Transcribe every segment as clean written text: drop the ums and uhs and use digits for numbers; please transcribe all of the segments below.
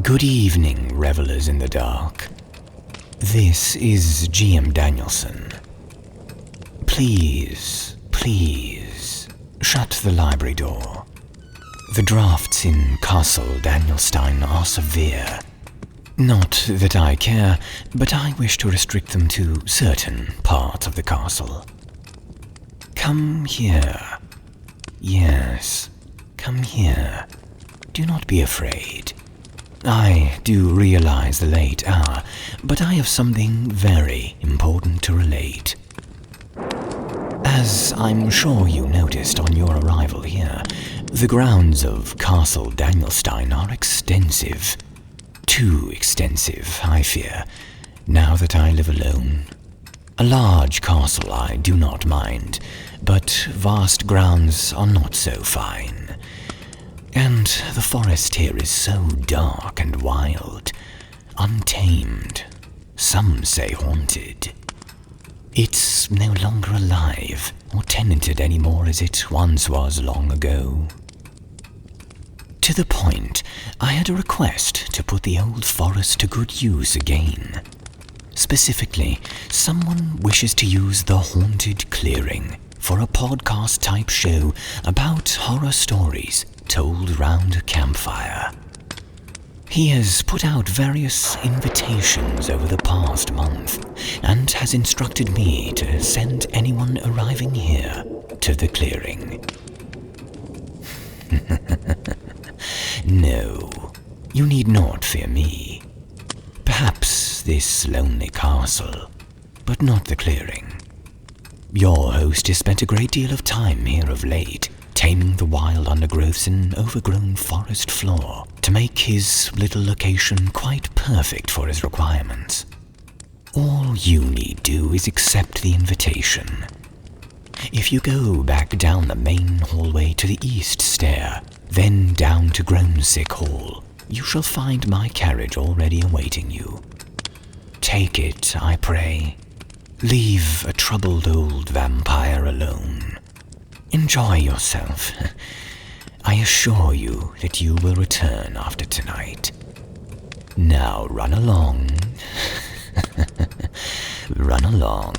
Good evening, revelers in the dark. This is GM Danielson. Please, shut the library door. The drafts in Castle Danielstein are severe. Not that I care, but I wish to restrict them to certain parts of the castle. Come here. Yes, come here. Do not be afraid. I do realize the late hour, but I have something very important to relate. As I'm sure you noticed on your arrival here, the grounds of Castle Danielstein are extensive. Too extensive, I fear, now that I live alone. A large castle I do not mind, but vast grounds are not so fine. And the forest here is so dark and wild, untamed, some say haunted. It's no longer alive or tenanted anymore as it once was long ago. To the point, I had a request to put the old forest to good use again. Specifically, someone wishes to use the Haunted Clearing for a podcast-type show about horror stories told round a campfire. He has put out various invitations over the past month and has instructed me to send anyone arriving here to the clearing. No, you need not fear me. Perhaps this lonely castle, but not the clearing. Your host has spent a great deal of time here of late, taming the wild undergrowths and overgrown forest floor to make his little location quite perfect for his requirements. All you need do is accept the invitation. If you go back down the main hallway to the east stair, then down to Groansick Hall, you shall find my carriage already awaiting you. Take it, I pray. Leave a troubled old vampire alone. Enjoy yourself. I assure you that you will return after tonight. Now run along. Run along.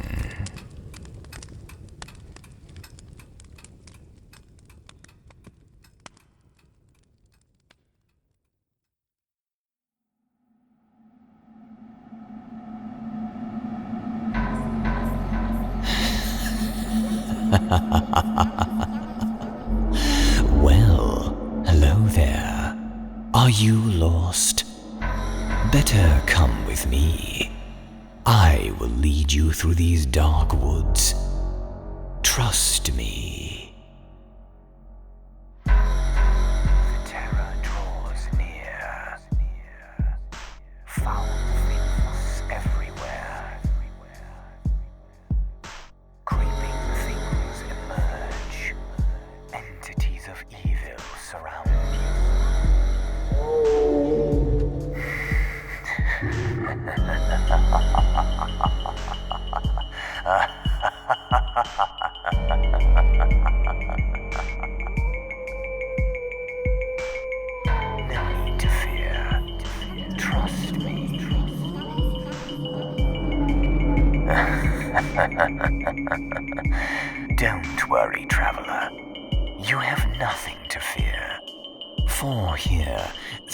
Well, hello there. Are you lost? Better come with me. I will lead you through these dark woods. Trust me. The terror draws near. Foul things everywhere. Creeping things emerge. Entities of evil surround No need to fear. Trust me. Don't worry, traveler. You have nothing to fear. For here,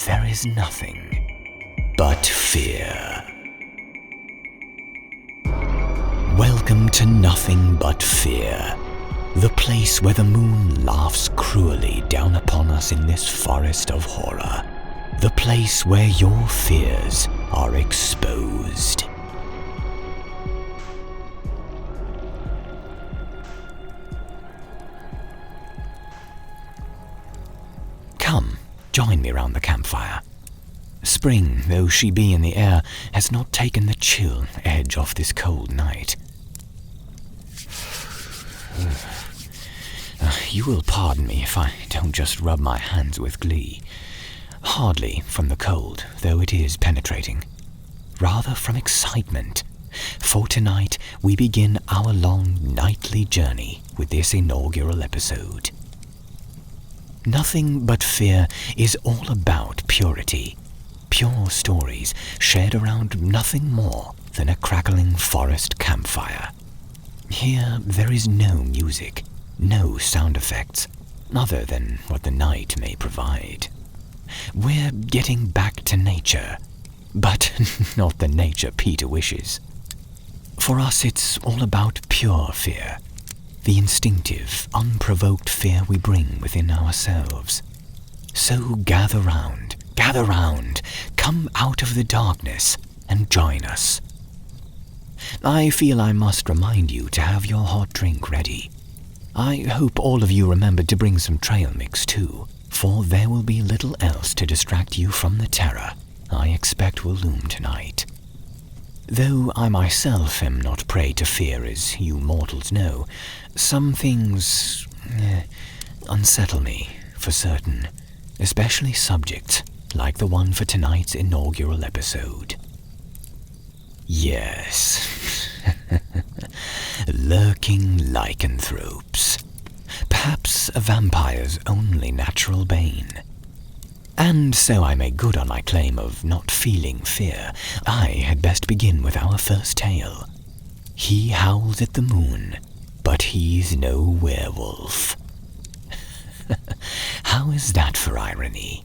there is nothing but fear. Welcome to Nothing But Fear, the place where the moon laughs cruelly down upon us in this forest of horror, the place where your fears are exposed. Come, join me round the campfire. Spring, though she be in the air, has not taken the chill edge off this cold night. You will pardon me if I don't just rub my hands with glee. Hardly from the cold, though it is penetrating. Rather from excitement. For tonight we begin our long nightly journey with this inaugural episode. Nothing But Fear is all about purity. pure stories shared around nothing more than a crackling forest campfire. Here there is no music, no sound effects, other than what the night may provide. We're getting back to nature, but not the nature Peter wishes. For us, it's all about pure fear, the instinctive, unprovoked fear we bring within ourselves. So gather round, come out of the darkness and join us. I feel I must remind you to have your hot drink ready. I hope all of you remembered to bring some trail mix too, for there will be little else to distract you from the terror I expect will loom tonight. Though I myself am not prey to fear, as you mortals know, some things unsettle me, for certain, especially subjects like the one for tonight's inaugural episode. Yes, lurking lycanthropes, perhaps a vampire's only natural bane. And so I make good on my claim of not feeling fear, I had best begin with our first tale. He howls at the moon, but he's no werewolf. How is that for irony?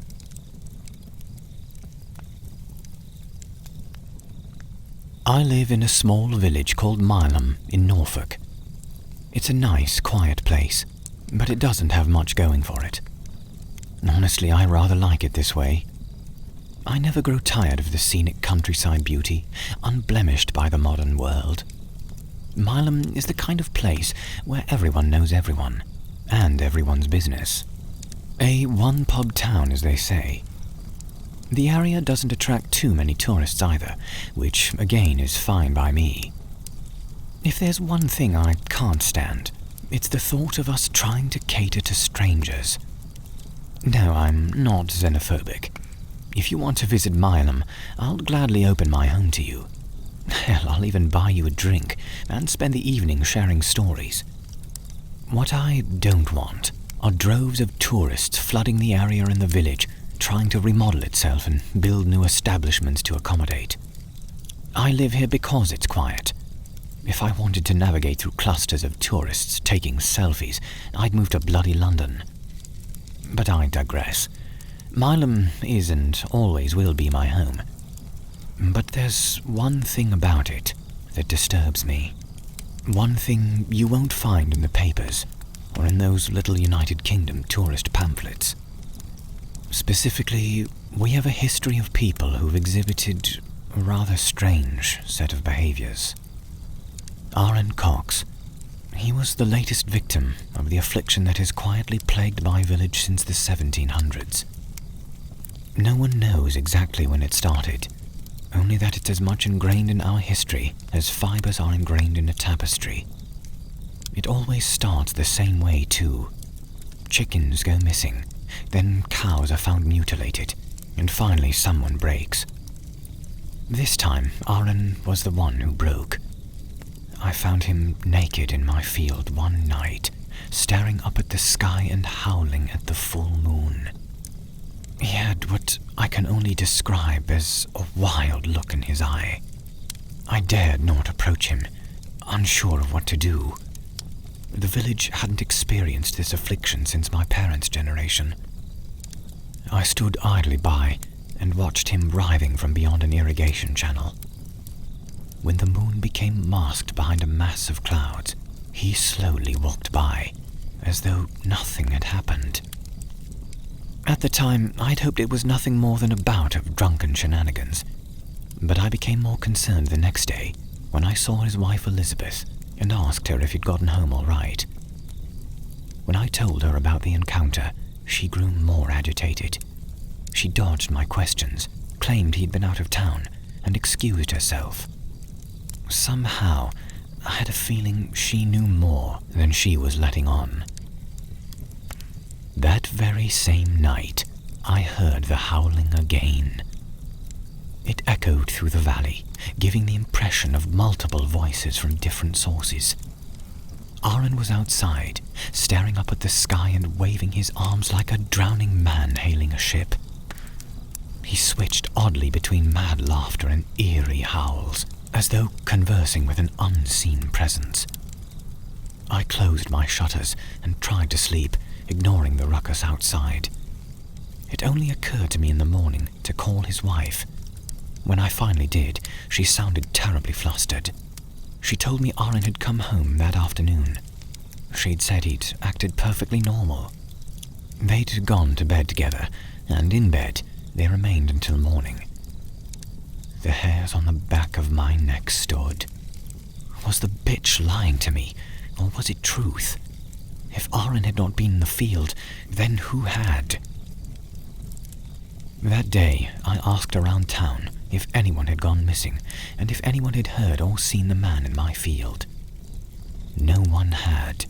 I live in a small village called Milam in Norfolk. It's a nice, quiet place, but it doesn't have much going for it. Honestly, I rather like it this way. I never grow tired of the scenic countryside beauty, unblemished by the modern world. Milam is the kind of place where everyone knows everyone, and everyone's business. A one-pub town, as they say. The area doesn't attract too many tourists either, which, again, is fine by me. If there's one thing I can't stand, it's the thought of us trying to cater to strangers. No, I'm not xenophobic. If you want to visit Milam, I'll gladly open my home to you. Hell, I'll even buy you a drink and spend the evening sharing stories. What I don't want are droves of tourists flooding the area and the village, trying to remodel itself and build new establishments to accommodate. I live here because it's quiet. If I wanted to navigate through clusters of tourists taking selfies, I'd move to bloody London. But I digress. Milam is and always will be my home. But there's one thing about it that disturbs me. One thing you won't find in the papers or in those little United Kingdom tourist pamphlets. Specifically, we have a history of people who've exhibited a rather strange set of behaviors. Aaron Cox. He was the latest victim of the affliction that has quietly plagued my village since the 1700s. No one knows exactly when it started, only that it's as much ingrained in our history as fibers are ingrained in a tapestry. It always starts the same way too. Chickens go missing, then cows are found mutilated, and finally someone breaks. This time, Aaron was the one who broke. I found him naked in my field one night, staring up at the sky and howling at the full moon. He had what I can only describe as a wild look in his eye. I dared not approach him, unsure of what to do. The village hadn't experienced this affliction since my parents' generation. I stood idly by and watched him writhing from beyond an irrigation channel. When the moon became masked behind a mass of clouds, he slowly walked by, as though nothing had happened. At the time, I'd hoped it was nothing more than a bout of drunken shenanigans, but I became more concerned the next day when I saw his wife Elizabeth and asked her if he'd gotten home all right. When I told her about the encounter, she grew more agitated. She dodged my questions, claimed he'd been out of town, and excused herself. Somehow, I had a feeling she knew more than she was letting on. That very same night, I heard the howling again. It echoed through the valley, giving the impression of multiple voices from different sources. Aaron was outside, staring up at the sky and waving his arms like a drowning man hailing a ship. He switched oddly between mad laughter and eerie howls, as though conversing with an unseen presence. I closed my shutters and tried to sleep, ignoring the ruckus outside. It only occurred to me in the morning to call his wife. When I finally did, she sounded terribly flustered. She told me Aaron had come home that afternoon. She'd said he'd acted perfectly normal. They'd gone to bed together, and in bed they remained until morning. The hairs on the back of my neck stood. Was the bitch lying to me, or was it truth? If Aaron had not been in the field, then who had? That day, I asked around town if anyone had gone missing, and if anyone had heard or seen the man in my field. No one had.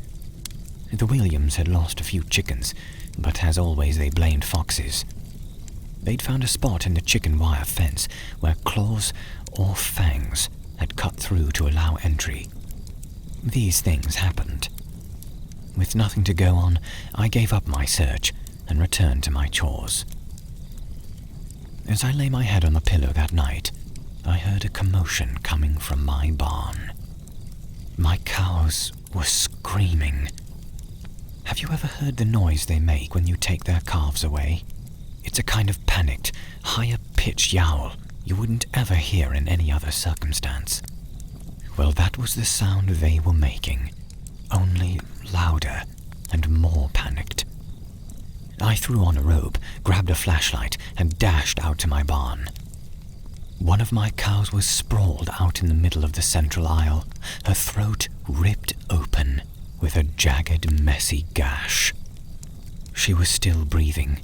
The Williams had lost a few chickens, but as always they blamed foxes. They'd found a spot in the chicken wire fence where claws or fangs had cut through to allow entry. These things happened. With nothing to go on, I gave up my search and returned to my chores. As I lay my head on the pillow that night, I heard a commotion coming from my barn. My cows were screaming. Have you ever heard the noise they make when you take their calves away? It's a kind of panicked, higher-pitched yowl you wouldn't ever hear in any other circumstance. Well, that was the sound they were making, only louder and more panicked. I threw on a robe, grabbed a flashlight, and dashed out to my barn. One of my cows was sprawled out in the middle of the central aisle, her throat ripped open with a jagged, messy gash. She was still breathing,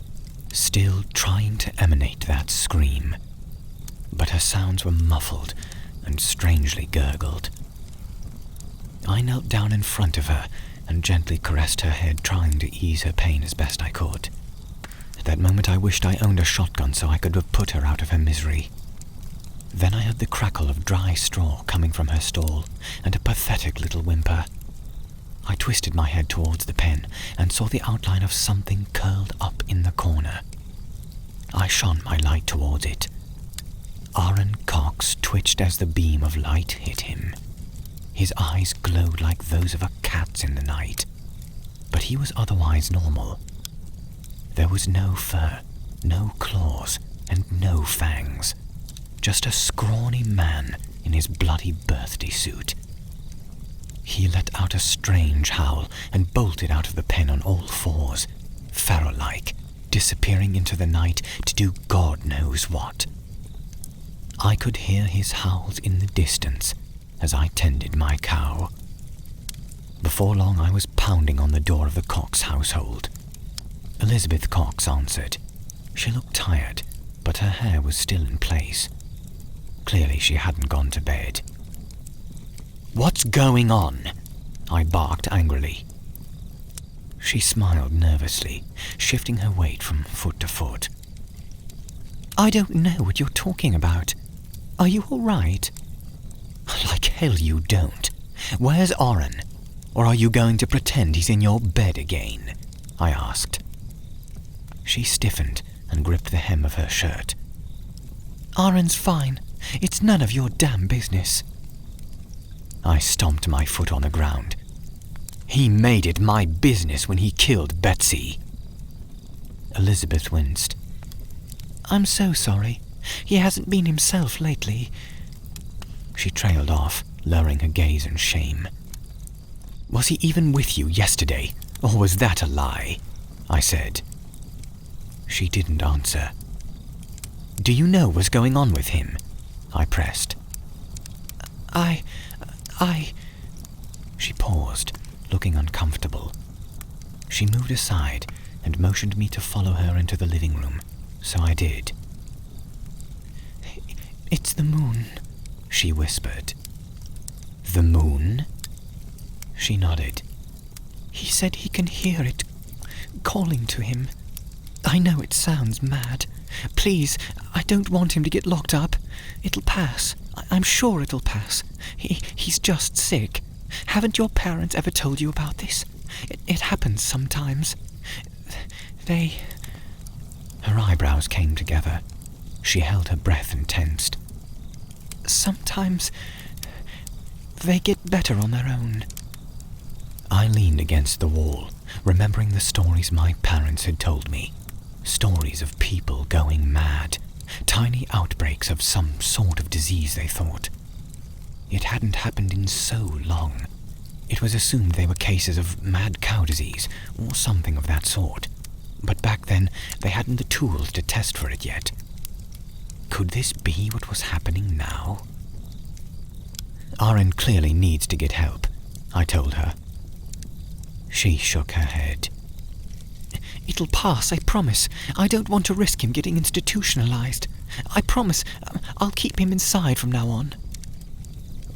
still trying to emanate that scream, but her sounds were muffled and strangely gurgled. I knelt down in front of her and gently caressed her head, trying to ease her pain as best I could. At that moment I wished I owned a shotgun so I could have put her out of her misery. Then I heard the crackle of dry straw coming from her stall, and a pathetic little whimper. I twisted my head towards the pen and saw the outline of something curled up in the corner. I shone my light towards it. Aaron Cox twitched as the beam of light hit him. His eyes glowed like those of a cat's in the night, but he was otherwise normal. There was no fur, no claws, and no fangs. Just a scrawny man in his bloody birthday suit. He let out a strange howl and bolted out of the pen on all fours, pharaoh-like, disappearing into the night to do God knows what. I could hear his howls in the distance as I tended my cow. Before long I was pounding on the door of the Cox household. Elizabeth Cox answered. She looked tired, but her hair was still in place. Clearly she hadn't gone to bed. "What's going on?" I barked angrily. She smiled nervously, shifting her weight from foot to foot. "I don't know what you're talking about. Are you all right?" "Like hell you don't. Where's Aaron? Or are you going to pretend he's in your bed again?" I asked. She stiffened and gripped the hem of her shirt. "Aaron's fine. It's none of your damn business." I stomped my foot on the ground. "He made it my business when he killed Betsy." Elizabeth winced. "I'm so sorry. He hasn't been himself lately." She trailed off, lowering her gaze in shame. "Was he even with you yesterday, or was that a lie?" I said. She didn't answer. "Do you know what's going on with him?" I pressed. I... She paused, looking uncomfortable. She moved aside and motioned me to follow her into the living room, so I did. "It's the moon," she whispered. "The moon?" She nodded. "He said he can hear it calling to him. I know it sounds mad. Please, I don't want him to get locked up. It'll pass. I'm sure it'll pass. He's just sick. Haven't your parents ever told you about this? It happens sometimes. They..." Her eyebrows came together. She held her breath and tensed. Sometimes they get better on their own. I leaned against the wall, remembering the stories my parents had told me. Stories of people going mad, tiny outbreaks of some sort of disease, they thought. It hadn't happened in so long. It was assumed they were cases of mad cow disease, or something of that sort. But back then, they hadn't the tools to test for it yet. Could this be what was happening now? Aren clearly needs to get help, I told her. She shook her head. It'll pass, I promise. I don't want to risk him getting institutionalized. I promise I'll keep him inside from now on.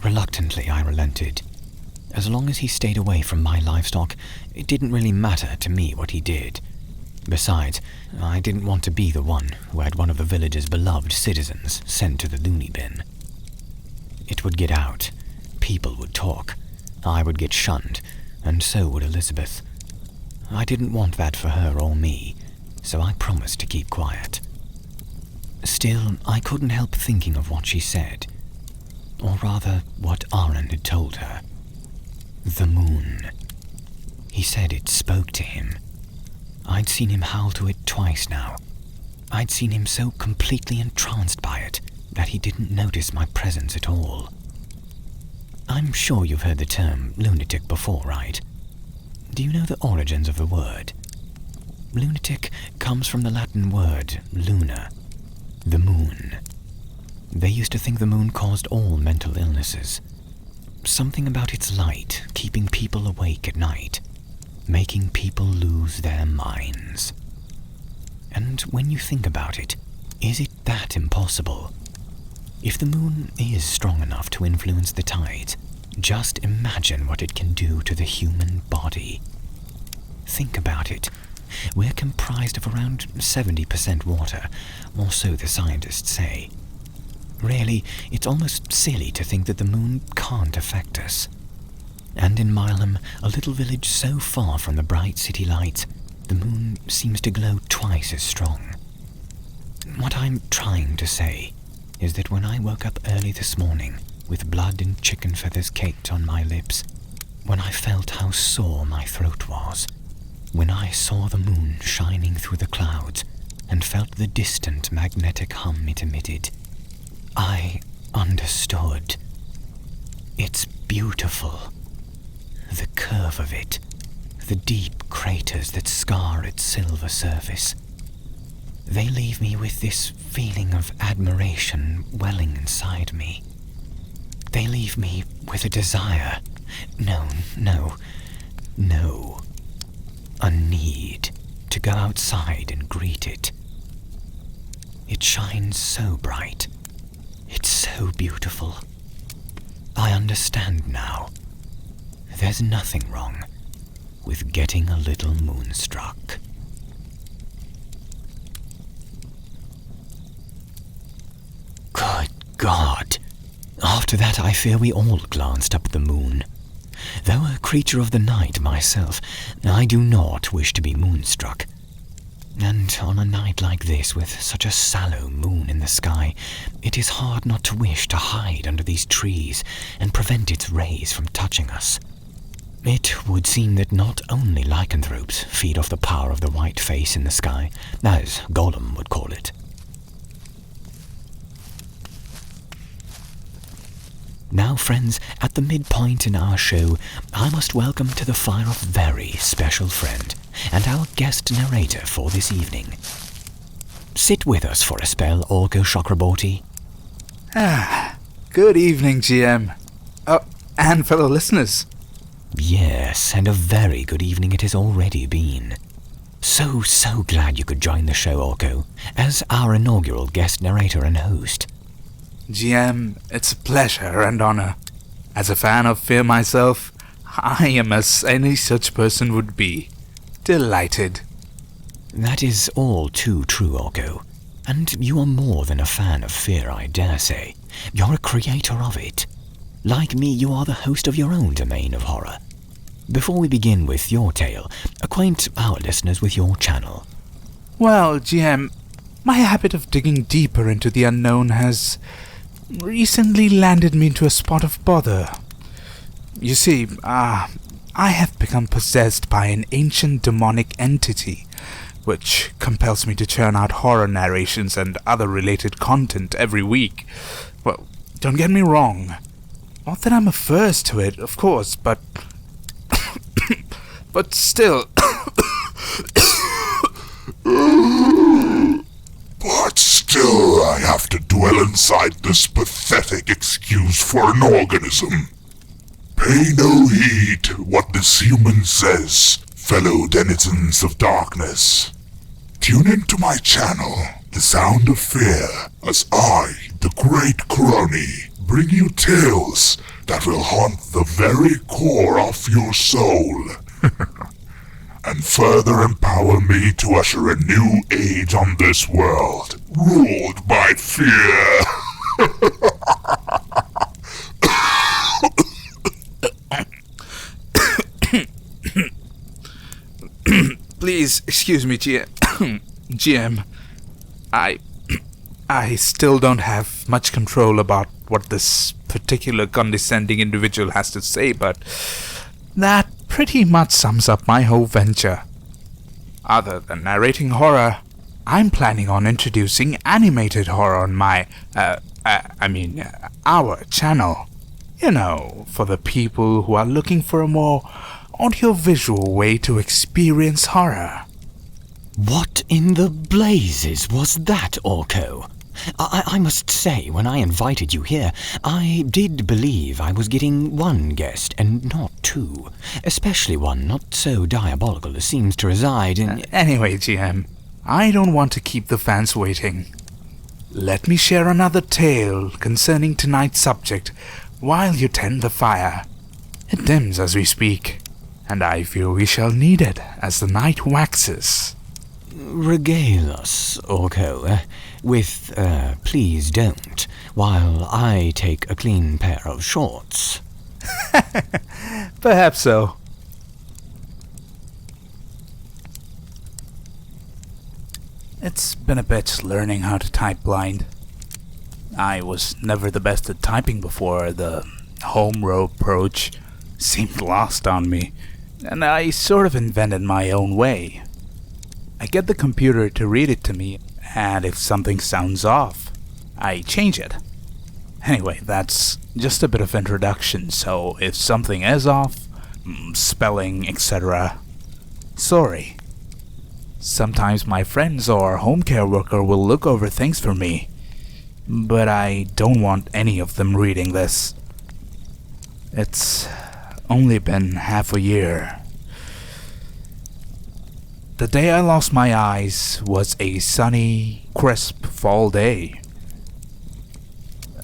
Reluctantly, I relented. As long as he stayed away from my livestock, it didn't really matter to me what he did. Besides, I didn't want to be the one who had one of the village's beloved citizens sent to the loony bin. It would get out, people would talk, I would get shunned, and so would Elizabeth. I didn't want that for her or me, so I promised to keep quiet. Still, I couldn't help thinking of what she said, or rather, what Aren had told her. The moon. He said it spoke to him. I'd seen him howl to it twice now. I'd seen him so completely entranced by it that he didn't notice my presence at all. I'm sure you've heard the term lunatic before, right? Do you know the origins of the word? Lunatic comes from the Latin word luna, the moon. They used to think the moon caused all mental illnesses. Something about its light keeping people awake at night, making people lose their minds. And when you think about it, is it that impossible? If the moon is strong enough to influence the tides, just imagine what it can do to the human body. Think about it. We're comprised of around 70% water, or so the scientists say. Really, it's almost silly to think that the moon can't affect us. And in Mileham, a little village so far from the bright city lights, the moon seems to glow twice as strong. What I'm trying to say is that when I woke up early this morning, with blood and chicken feathers caked on my lips, when I felt how sore my throat was, when I saw the moon shining through the clouds and felt the distant magnetic hum it emitted, I understood. It's beautiful. The curve of it, the deep craters that scar its silver surface. They leave me with this feeling of admiration welling inside me. They leave me with a desire. No. A need to go outside and greet it. It shines so bright. It's so beautiful. I understand now. There's nothing wrong with getting a little moonstruck. Good God! After that, I fear we all glanced up at the moon. Though a creature of the night myself, I do not wish to be moonstruck. And on a night like this, with such a sallow moon in the sky, it is hard not to wish to hide under these trees and prevent its rays from touching us. It would seem that not only lycanthropes feed off the power of the white face in the sky, as Gollum would call it. Now, friends, at the midpoint in our show, I must welcome to the fire a very special friend, and our guest narrator for this evening. Sit with us for a spell, Arka Chakraborty. Good evening, GM. Oh, and fellow listeners. Yes, and a very good evening it has already been. So glad you could join the show, Arko, as our inaugural guest narrator and host. GM, it's a pleasure and honor. As a fan of Fear myself, I am as any such person would be. Delighted. That is all too true, Arko. And you are more than a fan of Fear, I dare say. You're a creator of it. Like me, you are the host of your own domain of horror. Before we begin with your tale, acquaint our listeners with your channel. Well, GM, My habit of digging deeper into the unknown has recently landed me into a spot of bother. You see, I have become possessed by an ancient demonic entity, which compels me to churn out horror narrations and other related content every week. Well, don't get me wrong. Not that I'm averse to it, of course, but... but still... But still, I have to dwell inside this pathetic excuse for an organism. Pay no heed to what this human says, fellow denizens of darkness. Tune into my channel, The Sound of Fear, as I, the great Kroni, bring you tales that will haunt the very core of your soul. And further empower me to usher a new age on this world, ruled by fear. Please, excuse me, GM. I still don't have much control about what this particular condescending individual has to say, but that pretty much sums up my whole venture. Other than narrating horror, I'm planning on introducing animated horror on my, our channel. You know, for the people who are looking for a more audiovisual way to experience horror. What in the blazes was that, Orko? I must say, when I invited you here, I did believe I was getting one guest and not two, especially one not so diabolical as seems to reside in... Anyway, GM, I don't want to keep the fans waiting. Let me share another tale concerning tonight's subject while you tend the fire. It dims as we speak, and I fear we shall need it as the night waxes. Regale us, Orko, with, please don't, while I take a clean pair of shorts. Perhaps so. It's been a bit learning how to type blind. I was never the best at typing before. The home row approach seemed lost on me, and I sort of invented my own way. I get the computer to read it to me, and if something sounds off, I change it. Anyway, that's just a bit of introduction, so if something is off, spelling, etc., sorry. Sometimes my friends or home care worker will look over things for me, but I don't want any of them reading this. It's only been half a year. The day I lost my eyes was a sunny, crisp fall day.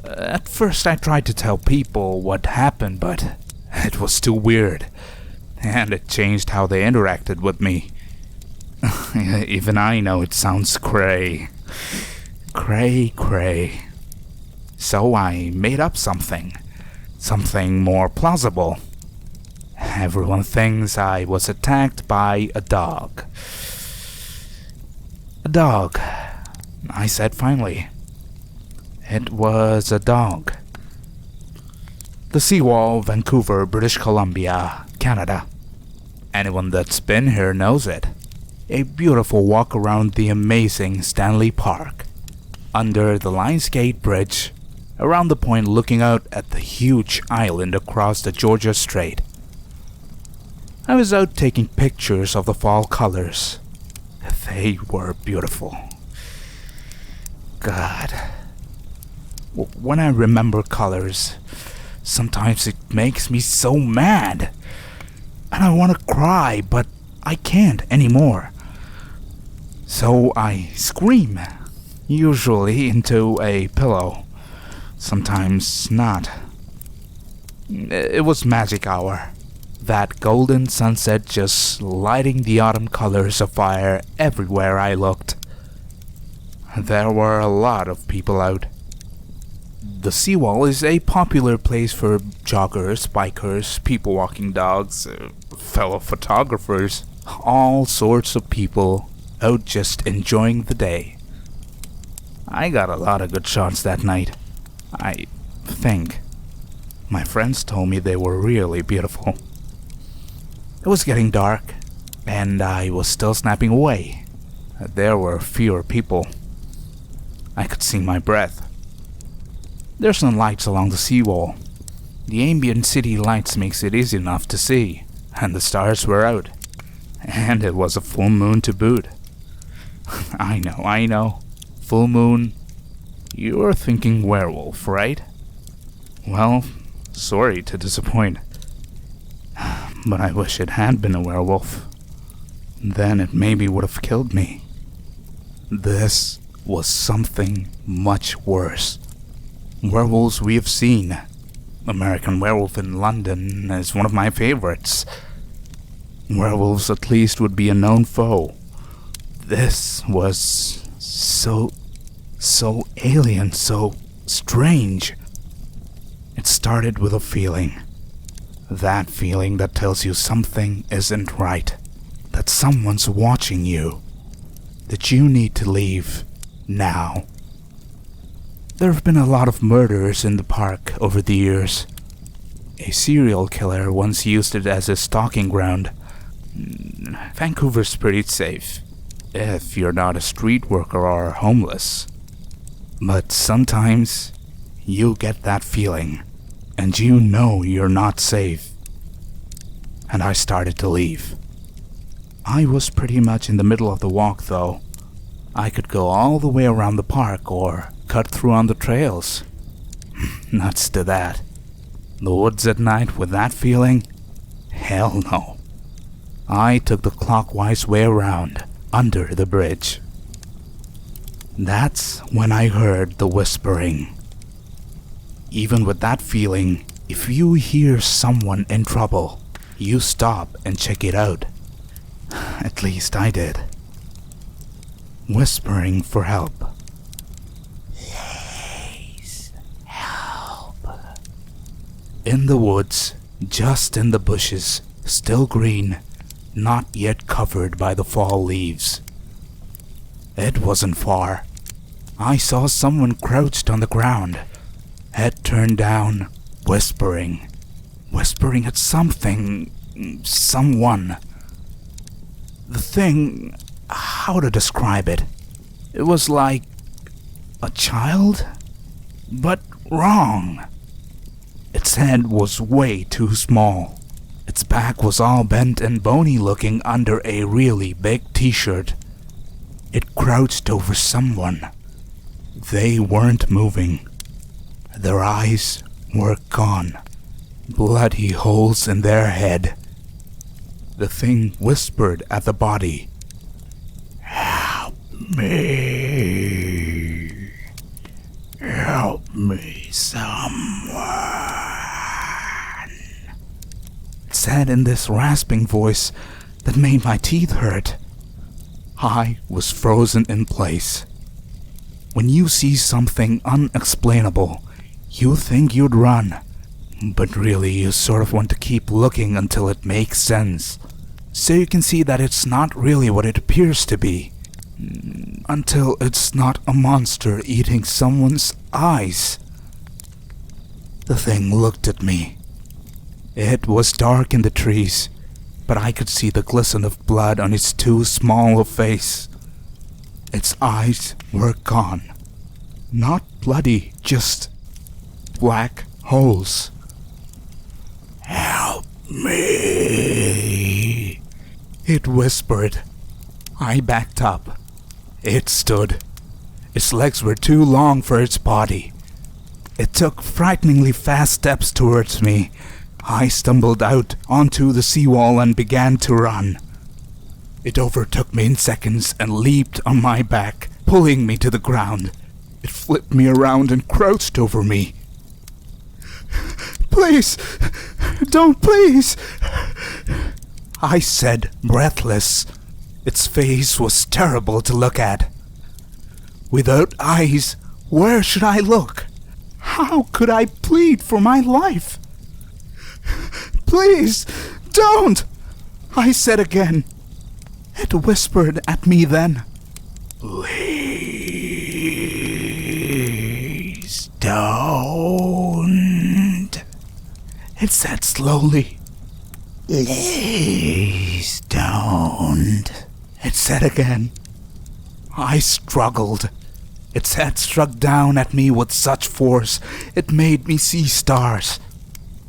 At first I tried to tell people what happened, but it was too weird, and it changed how they interacted with me. Even I know it sounds cray. Cray. So I made up something more plausible. Everyone thinks I was attacked by a dog. A dog, I said finally. It was a dog. The seawall, Vancouver, British Columbia, Canada. Anyone that's been here knows it. A beautiful walk around the amazing Stanley Park. Under the Lionsgate Bridge, around the point looking out at the huge island across the Georgia Strait. I was out taking pictures of the fall colors. They were beautiful. God. When I remember colors, sometimes it makes me so mad. And I want to cry, but I can't anymore. So I scream, usually into a pillow. Sometimes not. It was magic hour. That golden sunset just lighting the autumn colors afire everywhere I looked. There were a lot of people out. The seawall is a popular place for joggers, bikers, people walking dogs, fellow photographers, all sorts of people out just enjoying the day. I got a lot of good shots that night. I think. My friends told me they were really beautiful. It was getting dark, and I was still snapping away. There were fewer people. I could see my breath. There's no lights along the seawall. The ambient city lights makes it easy enough to see, and the stars were out. And it was a full moon to boot. I know. Full moon. You're thinking werewolf, right? Well, sorry to disappoint. But I wish it had been a werewolf. Then it maybe would have killed me. This was something much worse. Werewolves we have seen. American Werewolf in London is one of my favorites. Werewolves at least would be a known foe. This was so alien, so strange. It started with a feeling. That feeling that tells you something isn't right. That someone's watching you. That you need to leave now. There have been a lot of murders in the park over the years. A serial killer once used it as a stalking ground. Vancouver's pretty safe, if you're not a street worker or homeless. But sometimes, you get that feeling, and you know you're not safe. And I started to leave. I was pretty much in the middle of the walk, though. I could go all the way around the park or cut through on the trails. Nuts to that. The woods at night with that feeling? Hell no. I took the clockwise way around, under the bridge. That's when I heard the whispering. Even with that feeling, if you hear someone in trouble, you stop and check it out. At least I did. Whispering for help. Please, help. In the woods, just in the bushes, still green, not yet covered by the fall leaves. It wasn't far. I saw someone crouched on the ground, head turned down, whispering. Whispering at something, someone. The thing, how to describe it? It was like a child, but wrong. Its head was way too small. Its back was all bent and bony looking under a really big t-shirt. It crouched over someone. They weren't moving. Their eyes were gone. Bloody holes in their head. The thing whispered at the body. Help me. Help me, someone. It said in this rasping voice that made my teeth hurt. I was frozen in place. When you see something unexplainable, you think you'd run. But really, you sort of want to keep looking until it makes sense. So you can see that it's not really what it appears to be. Until it's not a monster eating someone's eyes. The thing looked at me. It was dark in the trees, but I could see the glisten of blood on its too small a face. Its eyes were gone. Not bloody, just black holes. Help me, it whispered. I backed up. It stood. Its legs were too long for its body. It took frighteningly fast steps towards me. I stumbled out onto the seawall and began to run. It overtook me in seconds and leaped on my back, pulling me to the ground. It flipped me around and crouched over me. Please, don't, please, I said, breathless. Its face was terrible to look at. Without eyes, where should I look? How could I plead for my life? Please, don't, I said again. It whispered at me then. Leave. It said slowly, "Please don't." It said again. I struggled. Its head struck down at me with such force, it made me see stars.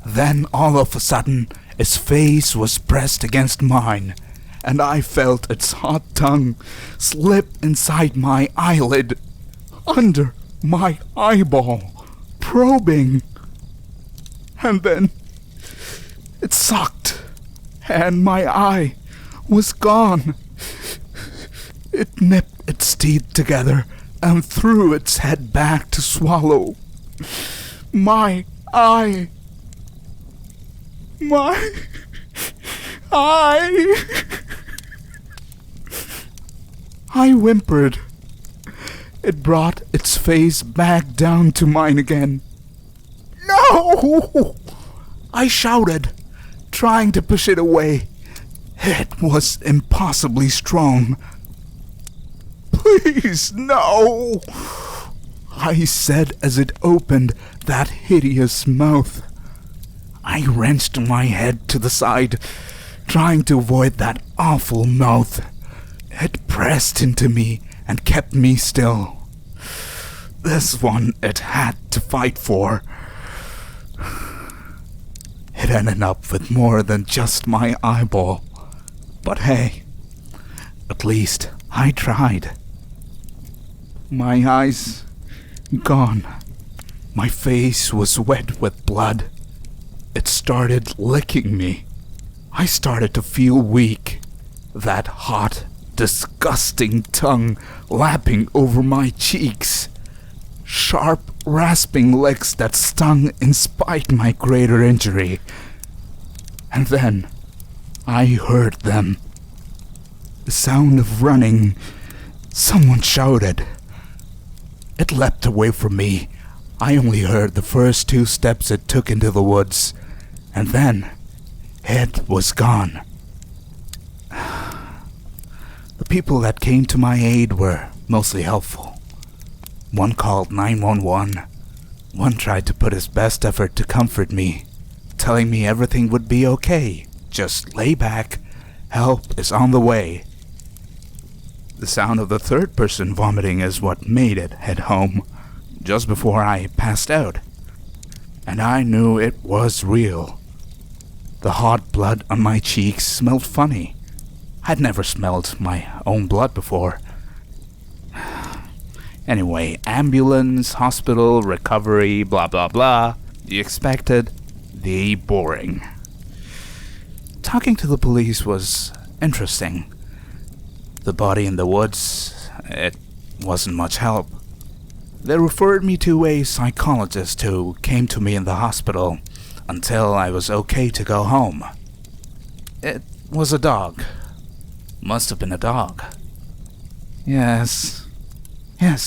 Then, all of a sudden, its face was pressed against mine, and I felt its hot tongue slip inside my eyelid, under my eyeball, probing. And then it sucked, and my eye was gone. It nipped its teeth together and threw its head back to swallow my eye. My eye. I whimpered. It brought its face back down to mine again. "No!" I shouted, trying to push it away. It was impossibly strong. "Please, no!" I said as it opened that hideous mouth. I wrenched my head to the side, trying to avoid that awful mouth. It pressed into me and kept me still. This one it had to fight for. It ended up with more than just my eyeball. But hey, at least I tried. My eyes gone. My face was wet with blood. It started licking me. I started to feel weak. That hot, disgusting tongue lapping over my cheeks. Sharp, rasping licks that stung in spite my greater injury. And then I heard them. The sound of running. Someone shouted. It leapt away from me. I only heard the first 2 steps it took into the woods, and then it was gone. The people that came to my aid were mostly helpful. One called 911. One tried to put his best effort to comfort me, telling me everything would be okay. Just lay back. Help is on the way. The sound of the third person vomiting is what made it head home, just before I passed out. And I knew it was real. The hot blood on my cheeks smelled funny. I'd never smelled my own blood before. Anyway, ambulance, hospital, recovery, blah blah blah. The expected, the boring. Talking to the police was interesting. The body in the woods, it wasn't much help. They referred me to a psychologist who came to me in the hospital until I was okay to go home. It was a dog. Must have been a dog. Yes,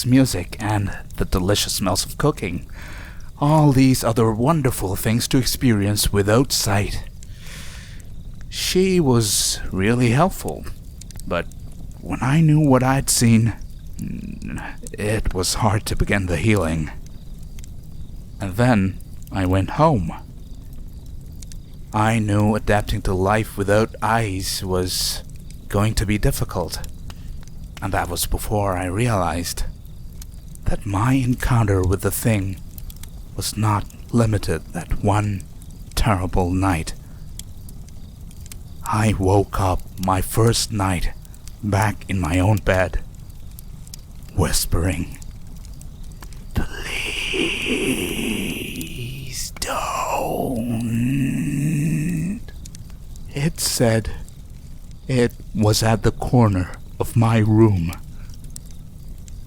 music and the delicious smells of cooking. All these other wonderful things to experience without sight. She was really helpful, but when I knew what I'd seen, it was hard to begin the healing. And then I went home. I knew adapting to life without eyes was going to be difficult. And that was before I realized that my encounter with the thing was not limited that one terrible night. I woke up my first night back in my own bed, whispering, "Please don't." It said it was at the corner of my room.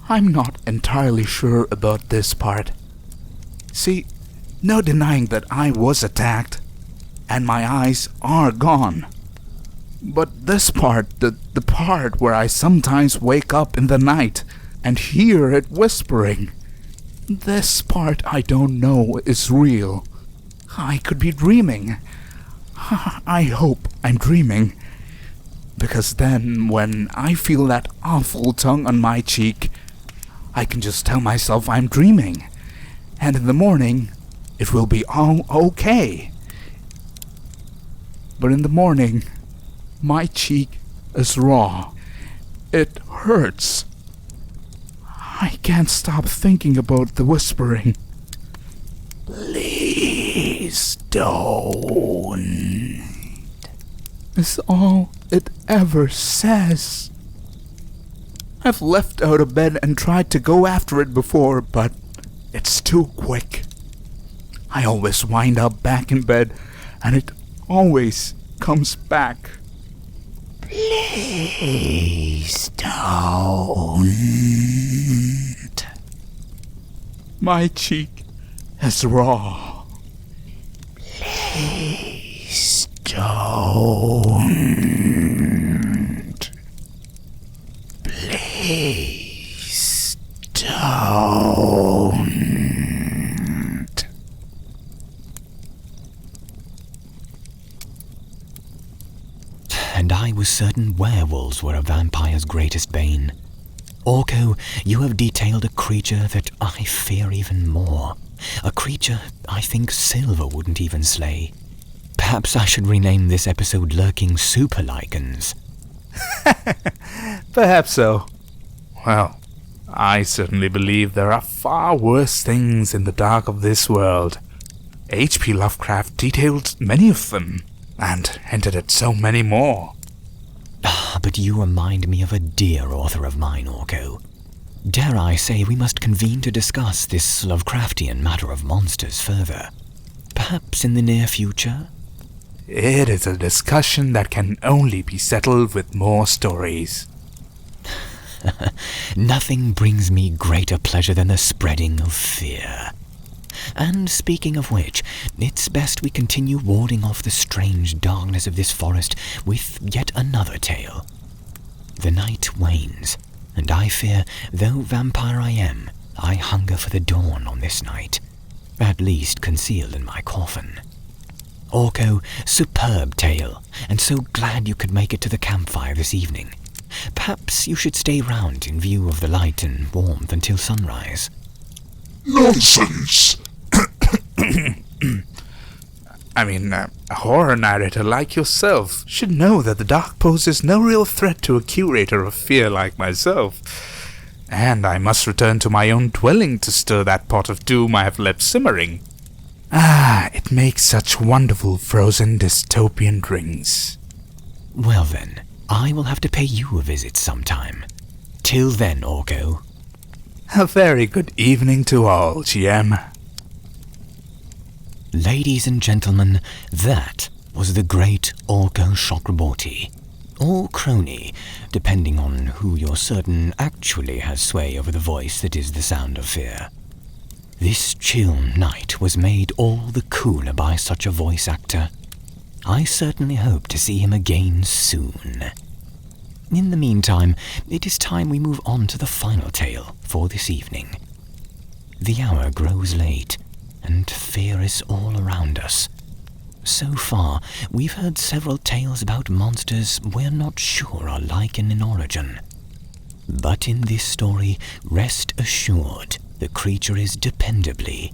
I'm not entirely sure about this part. See, no denying that I was attacked, and my eyes are gone. But this part, the part where I sometimes wake up in the night and hear it whispering, this part I don't know is real. I could be dreaming. I hope I'm dreaming. Because then, when I feel that awful tongue on my cheek, I can just tell myself I'm dreaming. And in the morning, it will be all okay. but in the morning, my cheek is raw. It hurts. I can't stop thinking about the whispering. Please don't. Is all it ever says. I've leapt out of bed and tried to go after it before, but it's too quick. I always wind up back in bed, and it always comes back. Please don't. My cheek is raw. Please don't. Please don't. And I was certain werewolves were a vampire's greatest bane. Orko, you have detailed a creature that I fear even more. A creature I think Silver wouldn't even slay. Perhaps I should rename this episode Lurking Super Lycans. Perhaps so. Well, I certainly believe there are far worse things in the dark of this world. H.P. Lovecraft detailed many of them, and hinted at so many more. But you remind me of a dear author of mine, Orko. Dare I say we must convene to discuss this Lovecraftian matter of monsters further? Perhaps in the near future? It is a discussion that can only be settled with more stories. Nothing brings me greater pleasure than the spreading of fear. And speaking of which, it's best we continue warding off the strange darkness of this forest with yet another tale. The night wanes, and I fear, though vampire I am, I hunger for the dawn on this night, at least concealed in my coffin. Orko, superb tale, and so glad you could make it to the campfire this evening. Perhaps you should stay round in view of the light and warmth until sunrise. Nonsense! A horror narrator like yourself should know that the dark poses no real threat to a curator of fear like myself. And I must return to my own dwelling to stir that pot of doom I have left simmering. It makes such wonderful frozen dystopian drinks. Well then, I will have to pay you a visit sometime. Till then, Orko. A very good evening to all, GM. Ladies and gentlemen, that was the great Arka Chakraborty, or Kroni, depending on who you're certain actually has sway over the voice that is the sound of fear. This chill night was made all the cooler by such a voice actor. I certainly hope to see him again soon. In the meantime, it is time we move on to the final tale for this evening. The hour grows late, and fear is all around us. So far, we've heard several tales about monsters we're not sure are lycan in origin. But in this story, rest assured, the creature is dependably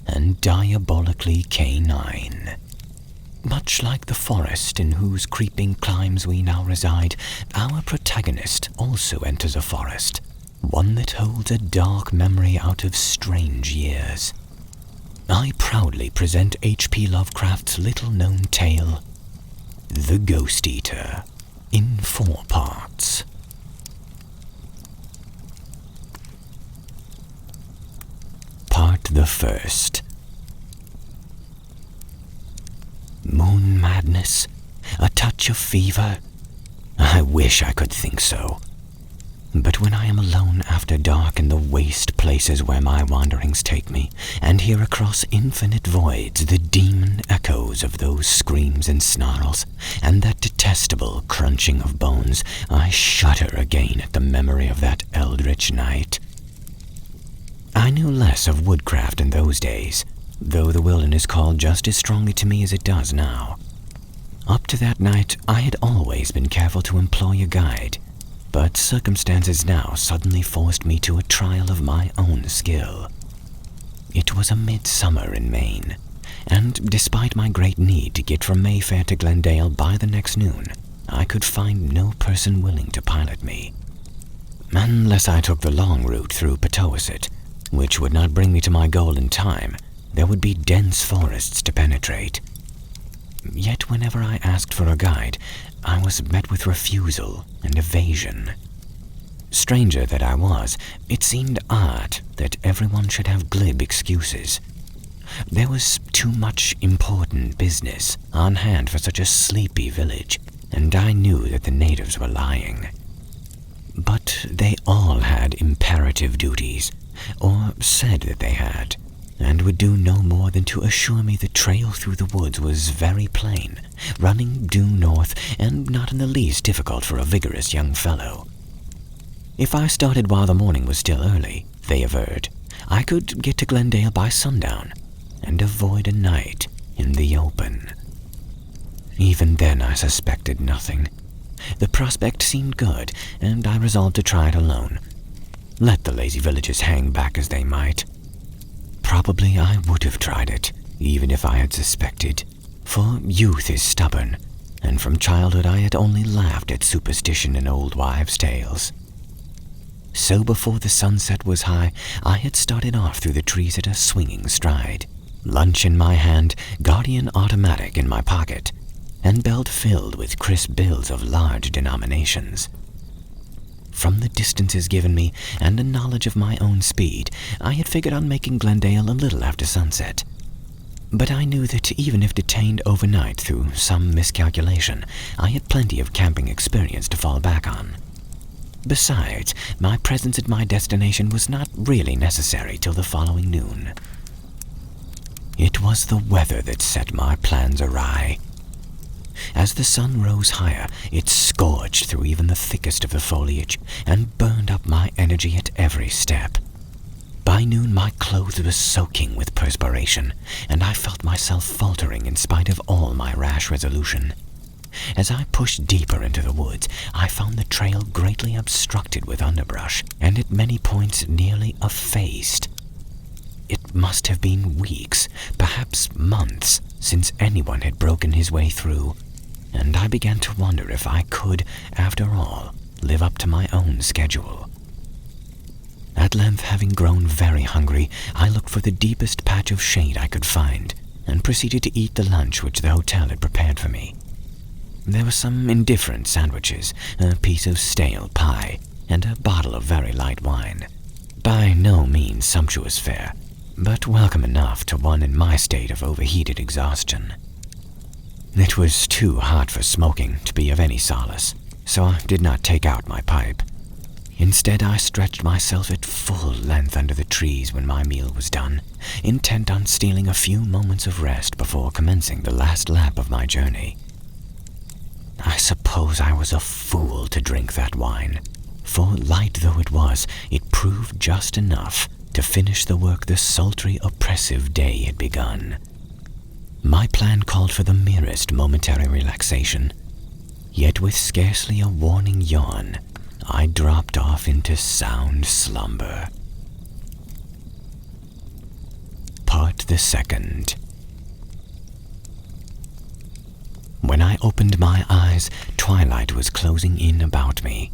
and diabolically canine. Much like the forest in whose creeping climes we now reside, our protagonist also enters a forest, one that holds a dark memory out of strange years. I proudly present H.P. Lovecraft's little-known tale, The Ghost Eater, in 4 parts. Part the first. Moon madness? A touch of fever? I wish I could think so. But when I am alone after dark in the waste places where my wanderings take me, and hear across infinite voids the demon echoes of those screams and snarls, and that detestable crunching of bones, I shudder again at the memory of that eldritch night. I knew less of woodcraft in those days, though the wilderness called just as strongly to me as it does now. Up to that night, I had always been careful to employ a guide, but circumstances now suddenly forced me to a trial of my own skill. It was a midsummer in Maine, and despite my great need to get from Mayfair to Glendale by the next noon, I could find no person willing to pilot me. Unless I took the long route through Petowasit, which would not bring me to my goal in time. There would be dense forests to penetrate. Yet whenever I asked for a guide, I was met with refusal and evasion. Stranger that I was, it seemed odd that everyone should have glib excuses. There was too much important business on hand for such a sleepy village, and I knew that the natives were lying. But they all had imperative duties, or said that they had, and would do no more than to assure me the trail through the woods was very plain, running due north, and not in the least difficult for a vigorous young fellow. If I started while the morning was still early, they averred, I could get to Glendale by sundown, and avoid a night in the open. Even then I suspected nothing. The prospect seemed good, and I resolved to try it alone. Let the lazy villagers hang back as they might. Probably I would have tried it, even if I had suspected, for youth is stubborn, and from childhood I had only laughed at superstition and old wives' tales. So before the sunset was high, I had started off through the trees at a swinging stride, lunch in my hand, Guardian automatic in my pocket, and belt filled with crisp bills of large denominations. From the distances given me and a knowledge of my own speed, I had figured on making Glendale a little after sunset. But I knew that even if detained overnight through some miscalculation, I had plenty of camping experience to fall back on. Besides, my presence at my destination was not really necessary till the following noon. It was the weather that set my plans awry. As the sun rose higher, it scorched through even the thickest of the foliage and burned up my energy at every step. By noon, my clothes were soaking with perspiration, and I felt myself faltering in spite of all my rash resolution. As I pushed deeper into the woods, I found the trail greatly obstructed with underbrush, and at many points nearly effaced. It must have been weeks, perhaps months, since anyone had broken his way through, and I began to wonder if I could, after all, live up to my own schedule. At length, having grown very hungry, I looked for the deepest patch of shade I could find, and proceeded to eat the lunch which the hotel had prepared for me. There were some indifferent sandwiches, a piece of stale pie, and a bottle of very light wine. By no means sumptuous fare, but welcome enough to one in my state of overheated exhaustion. It was too hot for smoking to be of any solace, so I did not take out my pipe. Instead, I stretched myself at full length under the trees when my meal was done, intent on stealing a few moments of rest before commencing the last lap of my journey. I suppose I was a fool to drink that wine, for light though it was, it proved just enough to finish the work the sultry, oppressive day had begun. My plan called for the merest momentary relaxation, yet with scarcely a warning yawn, I dropped off into sound slumber. Part the second. When I opened my eyes, twilight was closing in about me.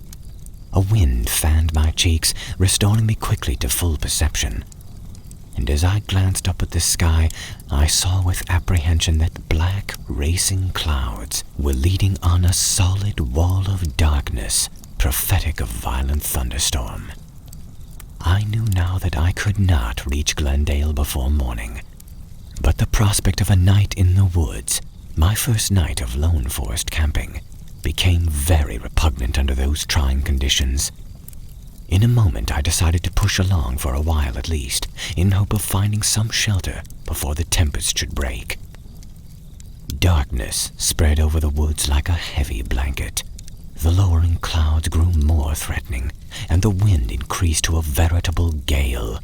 A wind fanned my cheeks, restoring me quickly to full perception. And as I glanced up at the sky, I saw with apprehension that black, racing clouds were leading on a solid wall of darkness, prophetic of violent thunderstorm. I knew now that I could not reach Glendale before morning, but the prospect of a night in the woods, my first night of lone forest camping, became very repugnant under those trying conditions. In a moment I decided to push along for a while at least, in hope of finding some shelter before the tempest should break. Darkness spread over the woods like a heavy blanket. The lowering clouds grew more threatening, and the wind increased to a veritable gale.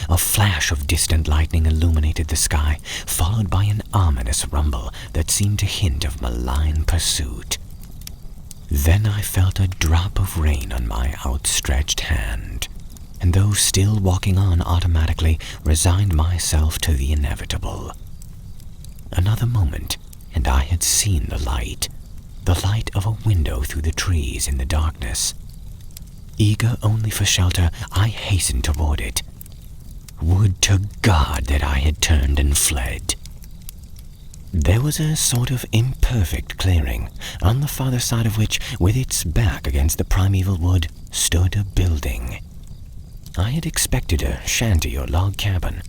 A flash of distant lightning illuminated the sky, followed by an ominous rumble that seemed to hint of malign pursuit. Then I felt a drop of rain on my outstretched hand, and though still walking on automatically, resigned myself to the inevitable. Another moment, and I had seen the light of a window through the trees in the darkness. Eager only for shelter, I hastened toward it. Would to God that I had turned and fled. There was a sort of imperfect clearing, on the farther side of which, with its back against the primeval wood, stood a building. I had expected a shanty or log cabin,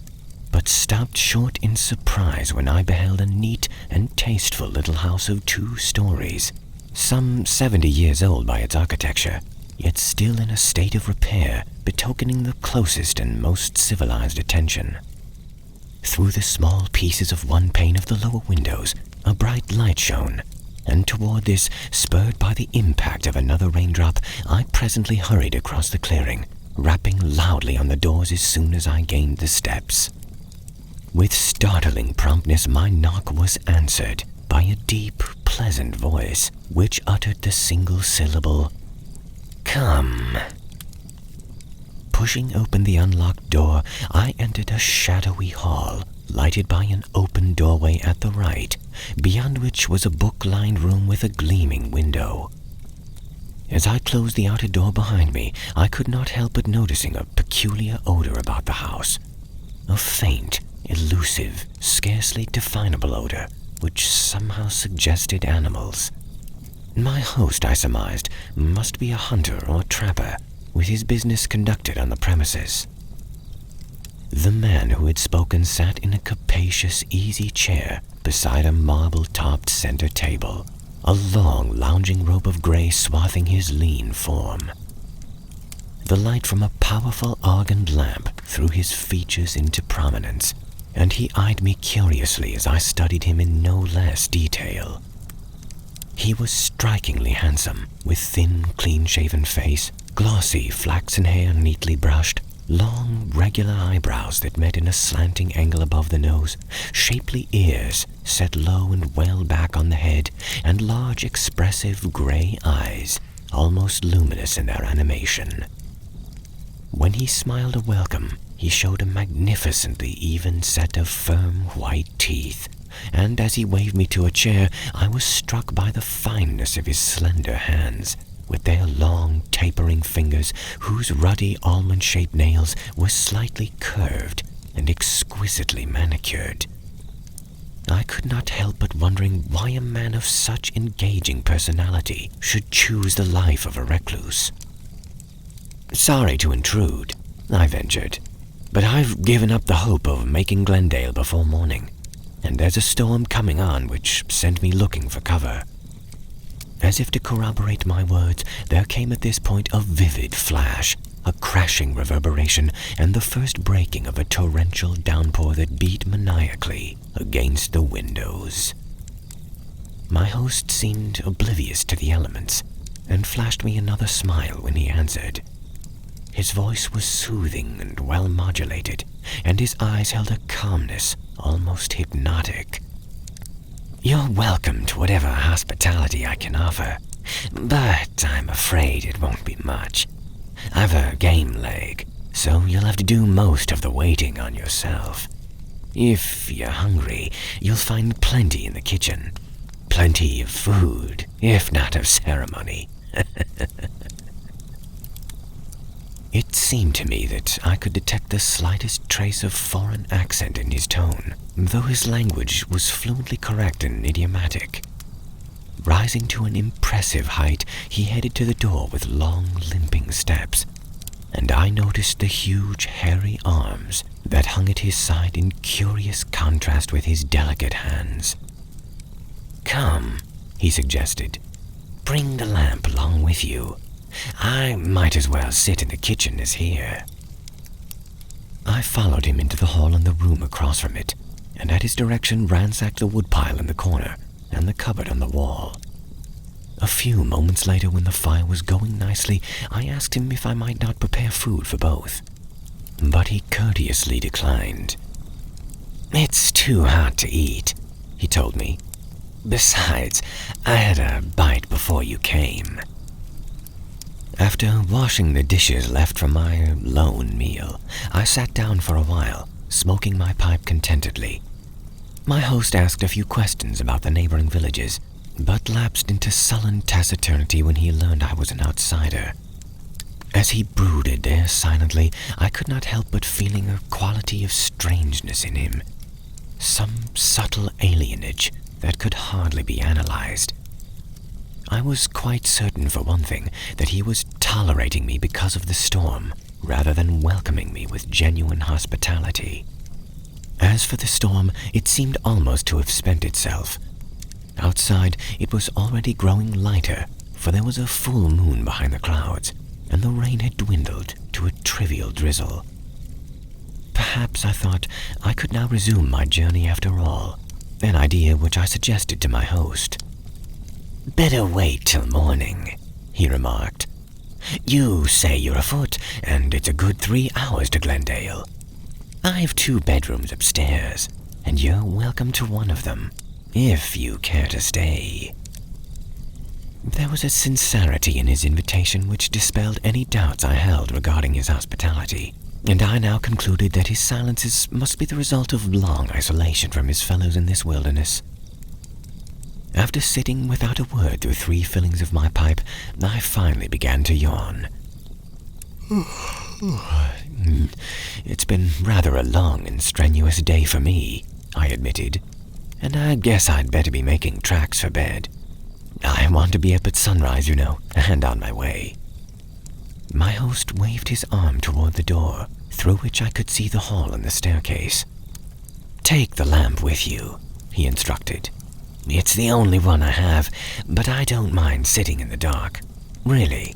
but stopped short in surprise when I beheld a neat and tasteful little house of 2 stories, some 70 years old by its architecture, yet still in a state of repair, betokening the closest and most civilized attention. Through the small pieces of one pane of the lower windows, a bright light shone, and toward this, spurred by the impact of another raindrop, I presently hurried across the clearing, rapping loudly on the doors as soon as I gained the steps. With startling promptness, my knock was answered by a deep, pleasant voice, which uttered the single syllable, "Come." Pushing open the unlocked door, I entered a shadowy hall, lighted by an open doorway at the right, beyond which was a book-lined room with a gleaming window. As I closed the outer door behind me, I could not help but noticing a peculiar odor about the house. A faint, elusive, scarcely definable odor, which somehow suggested animals. My host, I surmised, must be a hunter or trapper, with his business conducted on the premises. The man who had spoken sat in a capacious, easy chair beside a marble-topped center table, a long, lounging robe of gray swathing his lean form. The light from a powerful argand lamp threw his features into prominence, and he eyed me curiously as I studied him in no less detail. He was strikingly handsome, with thin, clean-shaven face, glossy flaxen hair neatly brushed, long, regular eyebrows that met in a slanting angle above the nose, shapely ears set low and well back on the head, and large, expressive gray eyes, almost luminous in their animation. When he smiled a welcome, he showed a magnificently even set of firm white teeth, and as he waved me to a chair, I was struck by the fineness of his slender hands, with their long, tapering fingers whose ruddy almond-shaped nails were slightly curved and exquisitely manicured. I could not help but wondering why a man of such engaging personality should choose the life of a recluse. "Sorry to intrude," I ventured, "but I've given up the hope of making Glendale before morning, and there's a storm coming on which sent me looking for cover." As if to corroborate my words, there came at this point a vivid flash, a crashing reverberation, and the first breaking of a torrential downpour that beat maniacally against the windows. My host seemed oblivious to the elements, and flashed me another smile when he answered. His voice was soothing and well modulated, and his eyes held a calmness almost hypnotic. "You're welcome to whatever hospitality I can offer, but I'm afraid it won't be much. I've a game leg, so you'll have to do most of the waiting on yourself. If you're hungry, you'll find plenty in the kitchen. Plenty of food, if not of ceremony." It seemed to me that I could detect the slightest trace of foreign accent in his tone, though his language was fluently correct and idiomatic. Rising to an impressive height, he headed to the door with long, limping steps, and I noticed the huge, hairy arms that hung at his side in curious contrast with his delicate hands. "Come," he suggested. "Bring the lamp along with you. I might as well sit in the kitchen as here." I followed him into the hall and the room across from it, and at his direction ransacked the woodpile in the corner and the cupboard on the wall. A few moments later, when the fire was going nicely, I asked him if I might not prepare food for both, but he courteously declined. "It's too hot to eat," he told me. "Besides, I had a bite before you came." After washing the dishes left from my lone meal, I sat down for a while, smoking my pipe contentedly. My host asked a few questions about the neighboring villages, but lapsed into sullen taciturnity when he learned I was an outsider. As he brooded there silently, I could not help but feeling a quality of strangeness in him, some subtle alienage that could hardly be analyzed. I was quite certain, for one thing, that he was tolerating me because of the storm, rather than welcoming me with genuine hospitality. As for the storm, it seemed almost to have spent itself. Outside, it was already growing lighter, for there was a full moon behind the clouds, and the rain had dwindled to a trivial drizzle. Perhaps, I thought, I could now resume my journey after all, an idea which I suggested to my host. "Better wait till morning," he remarked. "You say you're afoot, and it's a good 3 hours to Glendale. I've 2 bedrooms upstairs, and you're welcome to one of them, if you care to stay." There was a sincerity in his invitation which dispelled any doubts I held regarding his hospitality, and I now concluded that his silences must be the result of long isolation from his fellows in this wilderness. After sitting without a word through 3 fillings of my pipe, I finally began to yawn. "It's been rather a long and strenuous day for me," I admitted, "and I guess I'd better be making tracks for bed. I want to be up at sunrise, you know, and on my way." My host waved his arm toward the door, through which I could see the hall and the staircase. "Take the lamp with you," he instructed. "It's the only one I have, but I don't mind sitting in the dark. Really.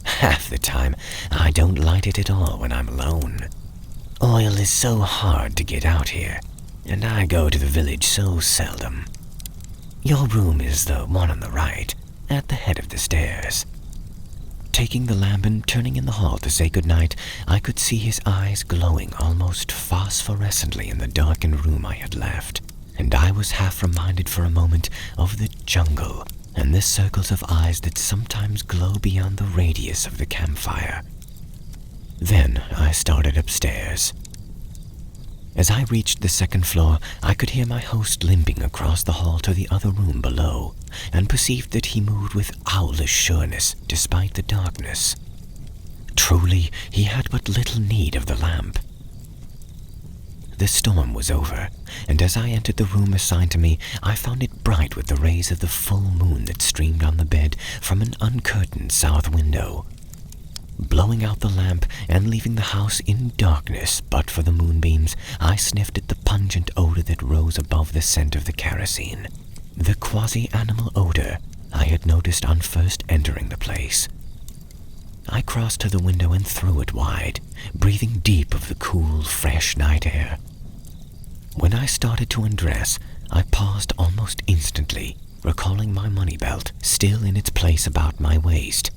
Half the time, I don't light it at all when I'm alone. Oil is so hard to get out here, and I go to the village so seldom. Your room is the one on the right, at the head of the stairs." Taking the lamp and turning in the hall to say goodnight, I could see his eyes glowing almost phosphorescently in the darkened room I had left, and I was half reminded for a moment of the jungle and the circles of eyes that sometimes glow beyond the radius of the campfire. Then I started upstairs. As I reached the 2nd floor, I could hear my host limping across the hall to the other room below, and perceived that he moved with owlish sureness despite the darkness. Truly, he had but little need of the lamp. The storm was over, and as I entered the room assigned to me, I found it bright with the rays of the full moon that streamed on the bed from an uncurtained south window. Blowing out the lamp and leaving the house in darkness but for the moonbeams, I sniffed at the pungent odor that rose above the scent of the kerosene, the quasi-animal odor I had noticed on first entering the place. I crossed to the window and threw it wide, breathing deep of the cool, fresh night air. When I started to undress, I paused almost instantly, recalling my money belt still in its place about my waist.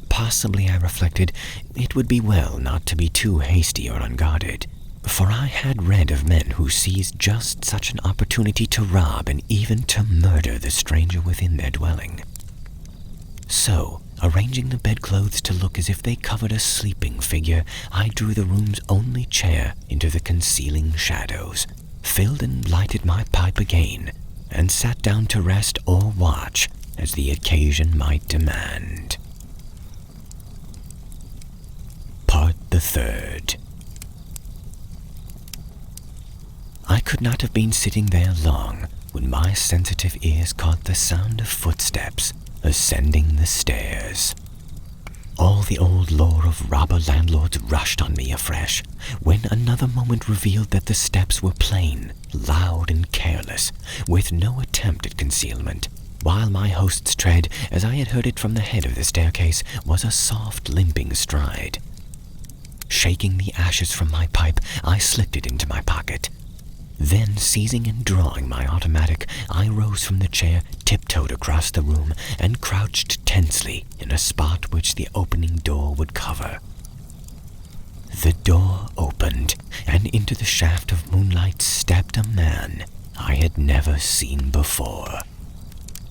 Possibly, I reflected, it would be well not to be too hasty or unguarded, for I had read of men who seized just such an opportunity to rob and even to murder the stranger within their dwelling. So, arranging the bedclothes to look as if they covered a sleeping figure, I drew the room's only chair into the concealing shadows, filled and lighted my pipe again, and sat down to rest or watch as the occasion might demand. Part the 3rd. I could not have been sitting there long when my sensitive ears caught the sound of footsteps ascending the stairs. All the old lore of robber landlords rushed on me afresh, when another moment revealed that the steps were plain, loud, and careless, with no attempt at concealment, while my host's tread, as I had heard it from the head of the staircase, was a soft, limping stride. Shaking the ashes from my pipe, I slipped it into my pocket. Then, seizing and drawing my automatic, I rose from the chair, tiptoed across the room, and crouched tensely in a spot which the opening door would cover. The door opened, and into the shaft of moonlight stepped a man I had never seen before.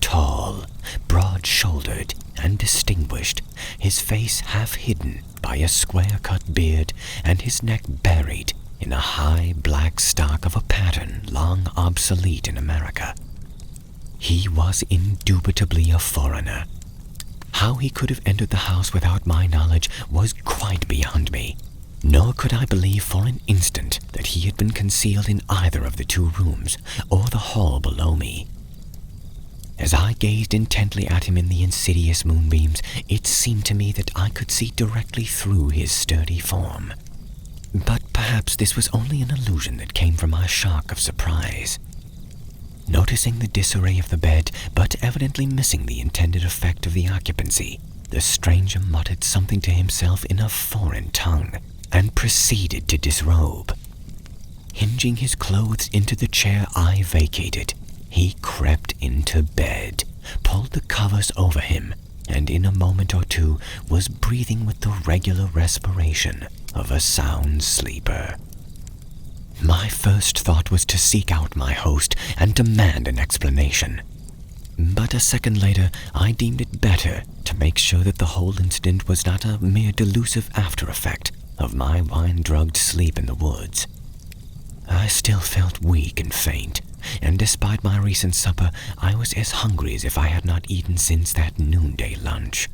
Tall, broad-shouldered, and distinguished, his face half hidden by a square-cut beard, and his neck buried in a high black stock of a pattern long obsolete in America. He was indubitably a foreigner. How he could have entered the house without my knowledge was quite beyond me, nor could I believe for an instant that he had been concealed in either of the 2 rooms or the hall below me. As I gazed intently at him in the insidious moonbeams, it seemed to me that I could see directly through his sturdy form. But perhaps this was only an illusion that came from my shock of surprise. Noticing the disarray of the bed, but evidently missing the intended effect of the occupancy, the stranger muttered something to himself in a foreign tongue, and proceeded to disrobe. Hinging his clothes into the chair I vacated, he crept into bed, pulled the covers over him, and in a moment or 2 was breathing with the regular respiration of a sound sleeper. My first thought was to seek out my host and demand an explanation. But a second later, I deemed it better to make sure that the whole incident was not a mere delusive after-effect of my wine-drugged sleep in the woods. I still felt weak and faint, and despite my recent supper, I was as hungry as if I had not eaten since that noonday lunch.